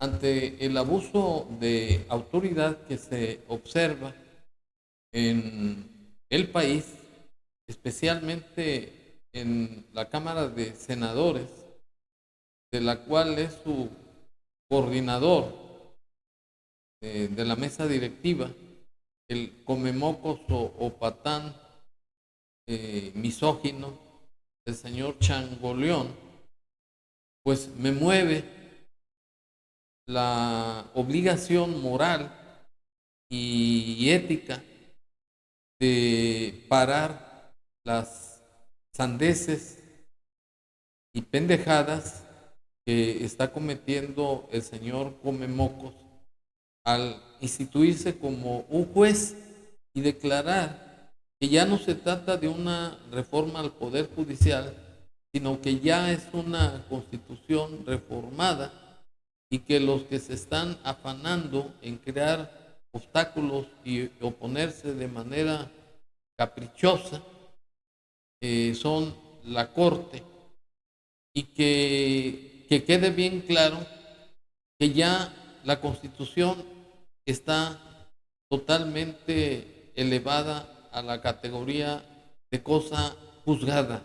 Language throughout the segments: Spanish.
ante el abuso de autoridad que se observa en el país, especialmente en la Cámara de Senadores, de la cual es su coordinador de la mesa directiva, el comemocos o patán misógino, el señor Changoleón, pues me mueve la obligación moral y ética de parar las sandeces y pendejadas que está cometiendo el señor Comemocos al instituirse como un juez y declarar que ya no se trata de una reforma al Poder Judicial, sino que ya es una constitución reformada y que los que se están afanando en crear obstáculos y oponerse de manera caprichosa son la Corte, y que quede bien claro que ya la Constitución está totalmente elevada a la categoría de cosa juzgada,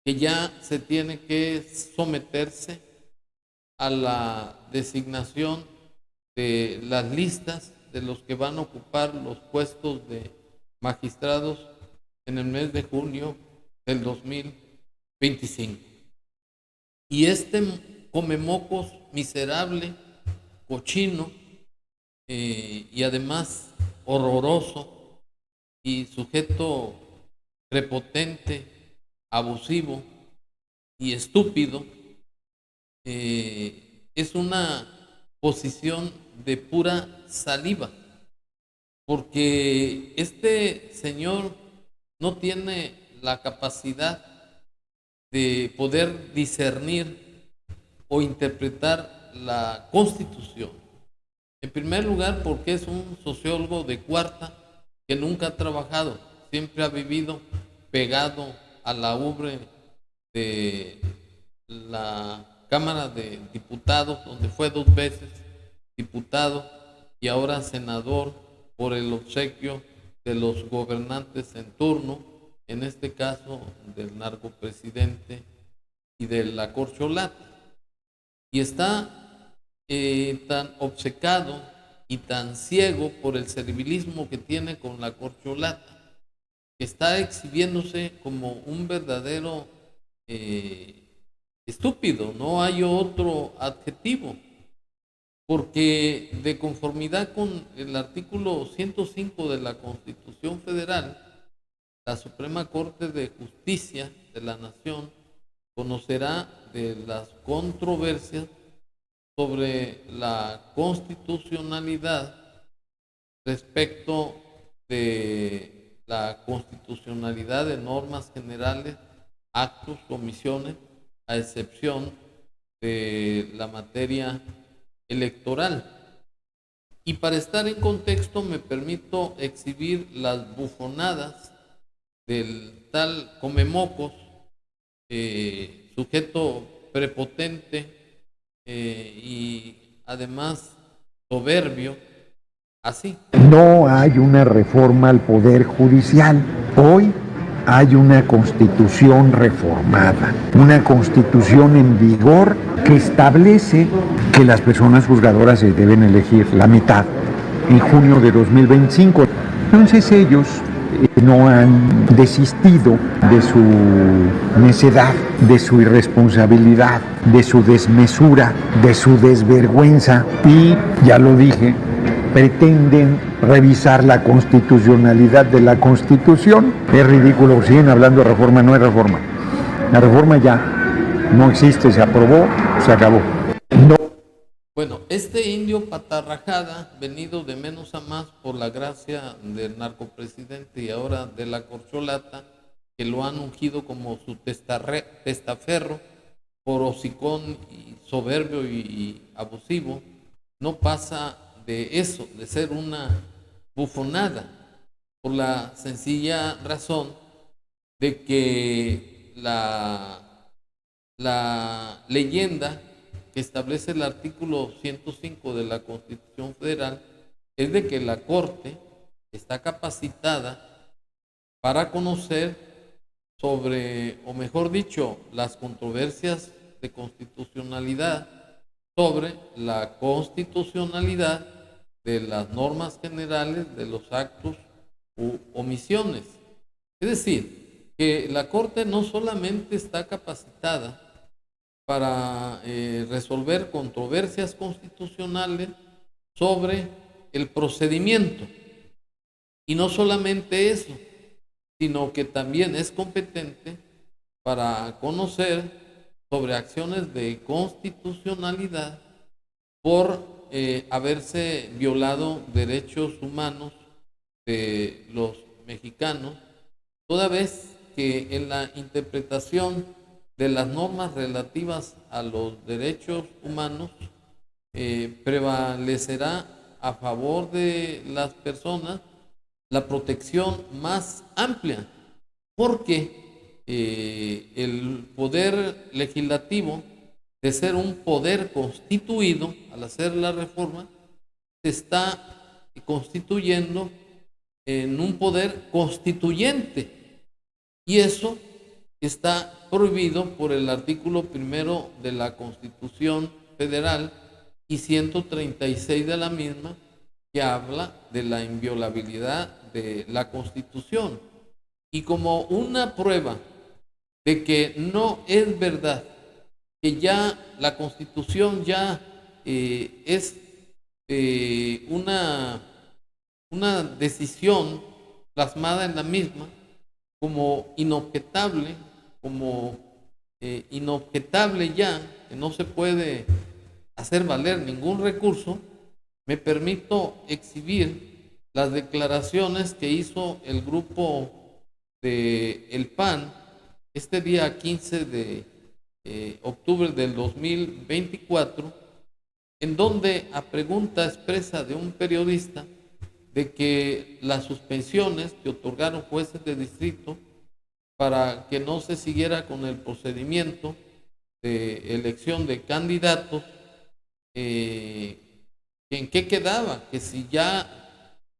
que ya se tiene que someterse a la designación de las listas de los que van a ocupar los puestos de magistrados en el mes de junio del 2025. Y este comemocos miserable, cochino y además horroroso y sujeto prepotente, abusivo y estúpido, es una posición de pura saliva, porque este señor no tiene la capacidad de poder discernir o interpretar la Constitución. En primer lugar, porque es un sociólogo de cuarta que nunca ha trabajado, siempre ha vivido pegado a la ubre de la Cámara de Diputados, donde fue 2 veces diputado y ahora senador por el obsequio de los gobernantes en turno, en este caso del narcopresidente y de la corcholata. Y está tan obcecado y tan ciego por el servilismo que tiene con la corcholata, que está exhibiéndose como un verdadero estúpido, no hay otro adjetivo, porque de conformidad con el artículo 105 de la Constitución Federal, la Suprema Corte de Justicia de la Nación conocerá de las controversias sobre la constitucionalidad respecto de la constitucionalidad de normas generales, actos, omisiones, a excepción de la materia electoral. Y para estar en contexto me permito exhibir las bufonadas del tal Comemocos, sujeto prepotente y además soberbio, así. No hay una reforma al Poder Judicial. Hoy hay una constitución reformada, una constitución en vigor que establece que las personas juzgadoras se deben elegir la mitad en junio de 2025. Entonces ellos no han desistido de su necedad, de su irresponsabilidad, de su desmesura, de su desvergüenza y, ya lo dije, pretenden revisar la constitucionalidad de la Constitución. Es ridículo, siguen hablando de reforma, no es reforma. La reforma ya no existe, se aprobó, se acabó. No. Bueno, este indio patarrajada, venido de menos a más por la gracia del narcopresidente y ahora de la corcholata, que lo han ungido como su testaferro, por hocicón y soberbio y abusivo, no pasa de eso, de ser una bufonada, por la sencilla razón de que la leyenda que que establece el artículo 105 de la Constitución Federal es de que la Corte está capacitada para conocer sobre, o mejor dicho, las controversias de constitucionalidad sobre la constitucionalidad de las normas generales de los actos u omisiones. Es decir, que la Corte no solamente está capacitada para resolver controversias constitucionales sobre el procedimiento, y no solamente eso, sino que también es competente para conocer sobre acciones de constitucionalidad por haberse violado derechos humanos de los mexicanos, toda vez que en la interpretación de las normas relativas a los derechos humanos prevalecerá a favor de las personas la protección más amplia, porque el poder legislativo, de ser un poder constituido al hacer la reforma, se está constituyendo en un poder constituyente, y eso está prohibido por el artículo 1 de la Constitución Federal y 136 de la misma, que habla de la inviolabilidad de la Constitución. Y como una prueba de que no es verdad, que ya la Constitución ya es una decisión plasmada en la misma como inobjetable, ya, que no se puede hacer valer ningún recurso, me permito exhibir las declaraciones que hizo el grupo de el PAN este día 15 de octubre del 2024, en donde, a pregunta expresa de un periodista, de que las suspensiones que otorgaron jueces de distrito para que no se siguiera con el procedimiento de elección de candidatos, ¿en qué quedaba? Que si ya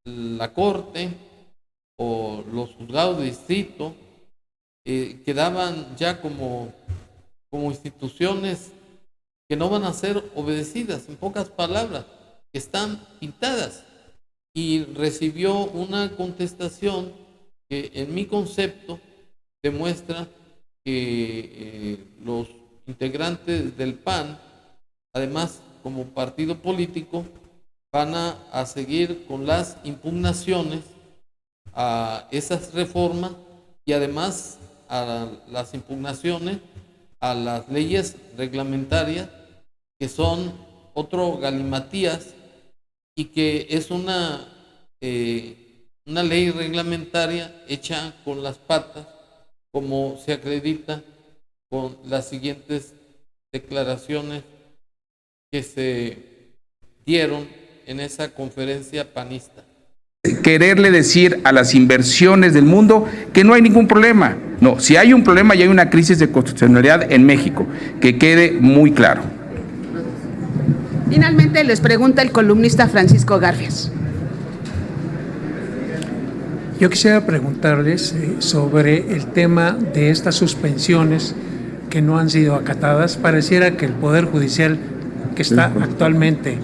la Corte o los juzgados de distrito quedaban ya como instituciones que no van a ser obedecidas, en pocas palabras, que están pintadas. Y recibió una contestación que, en mi concepto, demuestra que los integrantes del PAN, además como partido político, van a seguir con las impugnaciones a esas reformas y además a las impugnaciones a las leyes reglamentarias, que son otro galimatías, y que es una ley reglamentaria hecha con las patas, como se acredita con las siguientes declaraciones que se dieron en esa conferencia panista. Quererle decir a las inversiones del mundo que no hay ningún problema. No, si hay un problema y hay una crisis de constitucionalidad en México, que quede muy claro. Finalmente les pregunta el columnista Francisco Garfias. Yo quisiera preguntarles sobre el tema de estas suspensiones que no han sido acatadas. Pareciera que el Poder Judicial, que está actualmente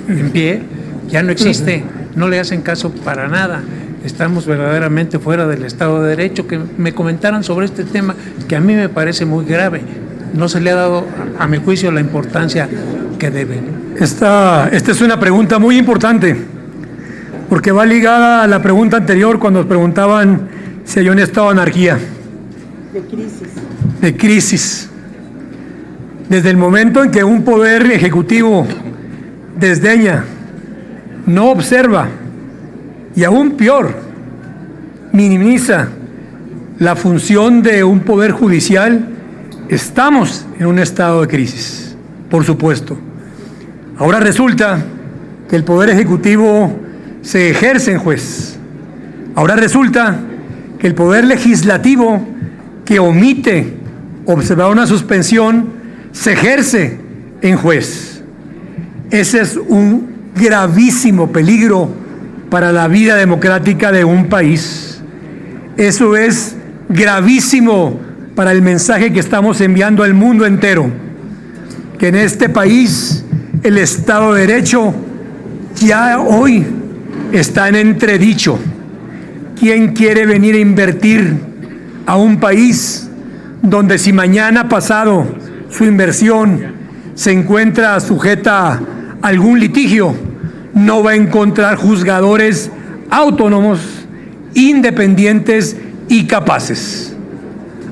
en pie, ya no existe, no le hacen caso para nada. Estamos verdaderamente fuera del Estado de Derecho. Que me comentaran sobre este tema, que a mí me parece muy grave. No se le ha dado, a mi juicio, la importancia que debe. Esta es una pregunta muy importante, porque va ligada a la pregunta anterior, cuando nos preguntaban si hay un estado de anarquía. De crisis. Desde el momento en que un poder ejecutivo desdeña, no observa y aún peor, minimiza la función de un poder judicial, estamos en un estado de crisis, por supuesto. Ahora resulta que el poder ejecutivo se ejerce en juez. Ahora resulta que el poder legislativo, que omite observar una suspensión, se ejerce en juez. Ese es un gravísimo peligro para la vida democrática de un país. Eso es gravísimo para el mensaje que estamos enviando al mundo entero, que en este país el Estado de Derecho ya hoy está en entredicho. ¿Quién quiere venir a invertir a un país donde si mañana pasado su inversión se encuentra sujeta a algún litigio, no va a encontrar juzgadores autónomos, independientes y capaces?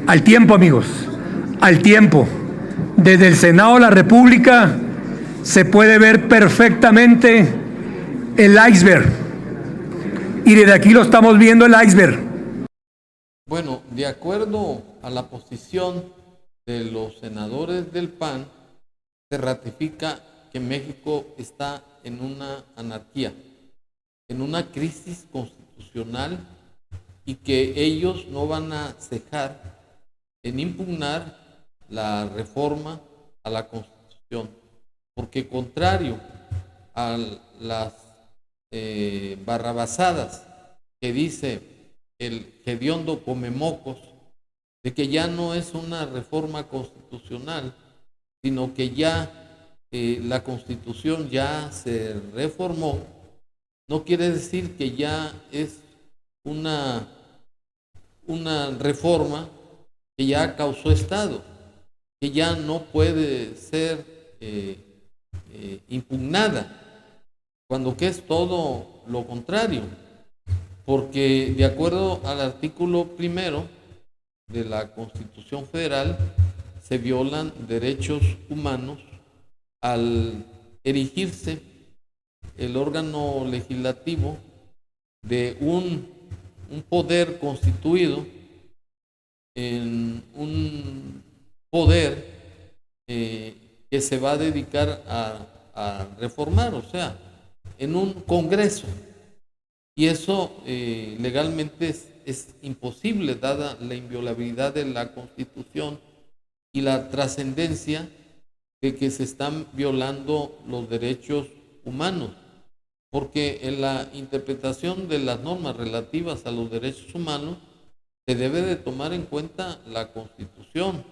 Al tiempo, amigos, al tiempo. Desde el Senado de la República se puede ver perfectamente el iceberg. Y desde aquí lo estamos viendo el iceberg. Bueno, de acuerdo a la posición de los senadores del PAN, se ratifica que México está en una anarquía, en una crisis constitucional, y que ellos no van a cejar en impugnar la reforma a la Constitución, porque contrario a las barrabasadas que dice el hediondo Comemocos, de que ya no es una reforma constitucional, sino que ya la Constitución ya se reformó, no quiere decir que ya es una reforma que ya causó Estado, que ya no puede ser impugnada, cuando que es todo lo contrario, porque de acuerdo al artículo 1 de la Constitución Federal se violan derechos humanos al erigirse el órgano legislativo de un poder constituido en un poder que se va a dedicar a reformar, o sea, en un Congreso. Y eso legalmente es imposible, dada la inviolabilidad de la Constitución y la trascendencia de que se están violando los derechos humanos, porque en la interpretación de las normas relativas a los derechos humanos se debe de tomar en cuenta la Constitución,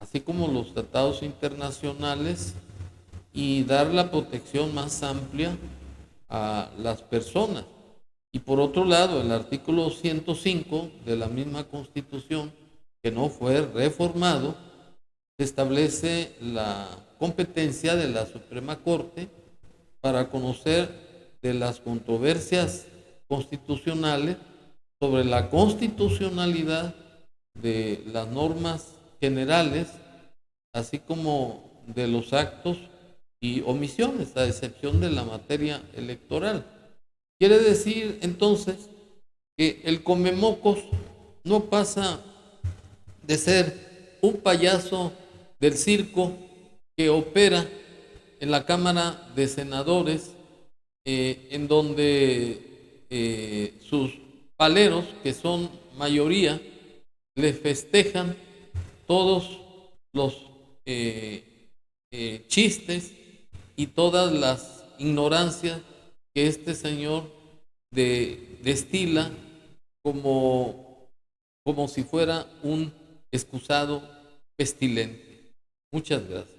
así como los tratados internacionales, y dar la protección más amplia a las personas. Y por otro lado, el artículo 105 de la misma Constitución, que no fue reformado, establece la competencia de la Suprema Corte para conocer de las controversias constitucionales sobre la constitucionalidad de las normas generales, así como de los actos y omisiones, a excepción de la materia electoral. Quiere decir entonces que el Comemocos no pasa de ser un payaso del circo que opera en la Cámara de Senadores, en donde sus paleros, que son mayoría, le festejan todos los chistes y todas las ignorancias que este señor destila como si fuera un excusado pestilente. Muchas gracias.